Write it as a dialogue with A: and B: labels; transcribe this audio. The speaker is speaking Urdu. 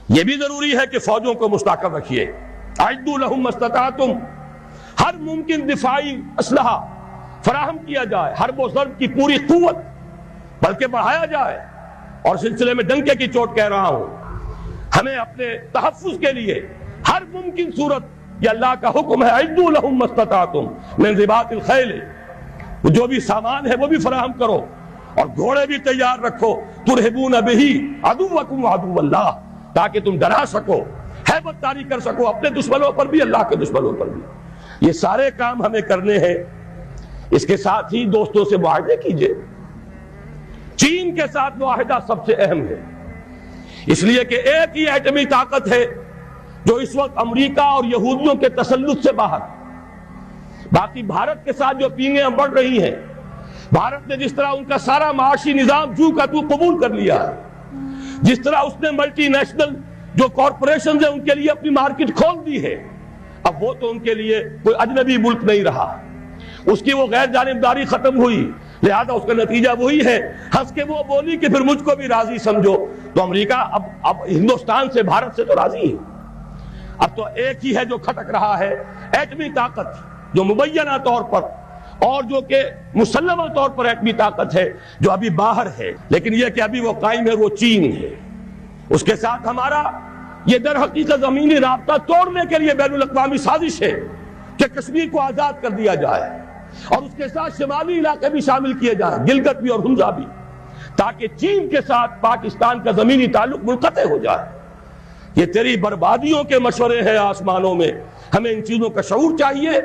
A: یہ بھی ضروری ہے کہ فوجوں کو مستحکم رکھیے. اعدوا لهم ما استطعتم، ہر ممکن دفاعی اسلحہ فراہم کیا جائے، حرب و ضرب کی پوری قوت بلکہ بڑھایا جائے. اور سلسلے میں ڈنکے کی چوٹ کہہ رہا ہوں، ہمیں اپنے تحفظ کے لیے ہر ممکن صورت، یہ اللہ کا حکم ہے، اعدوا لهم ما استطعتم من رباط الخیل، جو بھی سامان ہے وہ بھی فراہم کرو، اور گھوڑے بھی تیار رکھو، ترہبون بہ عدوکم وعدو اللہ، تاکہ تم ڈرا سکو، ہیبت طاری کر سکو اپنے دشمنوں پر بھی، اللہ کے دشمنوں پر بھی. یہ سارے کام ہمیں کرنے ہیں. اس کے ساتھ ہی دوستوں سے معاہدے کیجئے. چین کے ساتھ معاہدہ سب سے اہم ہے، اس لیے کہ ایک ہی ایٹمی طاقت ہے جو اس وقت امریکہ اور یہودیوں کے تسلط سے باہر. باقی بھارت کے ساتھ جو پینگیں بڑھ رہی ہیں، بھارت نے جس طرح ان کا سارا معاشی نظام جو کا تو قبول کر لیا ہے، جس طرح اس نے ملٹی نیشنل جو کارپوریشنز ہیں ان کے لیے اپنی مارکیٹ کھول دی ہے، اب وہ تو ان کے لیے کوئی اجنبی ملک نہیں رہا. اس کی وہ غیر جانبداری ختم ہوئی، لہذا اس کا نتیجہ وہی ہے. ہنس کے وہ بولی کہ پھر مجھ کو بھی راضی سمجھو. تو امریکہ اب ہندوستان سے، بھارت سے تو راضی ہے. اب تو ایک ہی ہے جو کھٹک رہا ہے، ایٹمی طاقت، جو مبینہ طور پر اور جو کہ مسلمہ طور پر ایٹمی طاقت ہے جو ابھی باہر ہے، لیکن یہ کہ ابھی وہ قائم ہے، وہ چین ہے. اس کے ساتھ ہمارا یہ در حقیقت زمینی رابطہ توڑنے کے لیے بین الاقوامی سازش ہے کہ کشمیر کو آزاد کر دیا جائے، اور اس کے ساتھ شمالی علاقے بھی شامل کیے جائیں، گلگت بھی اور ہنزا بھی، تاکہ چین کے ساتھ پاکستان کا زمینی تعلق منقطع ہو جائے. یہ تیری بربادیوں کے مشورے ہیں آسمانوں میں، ہمیں ان چیزوں کا شعور چاہیے.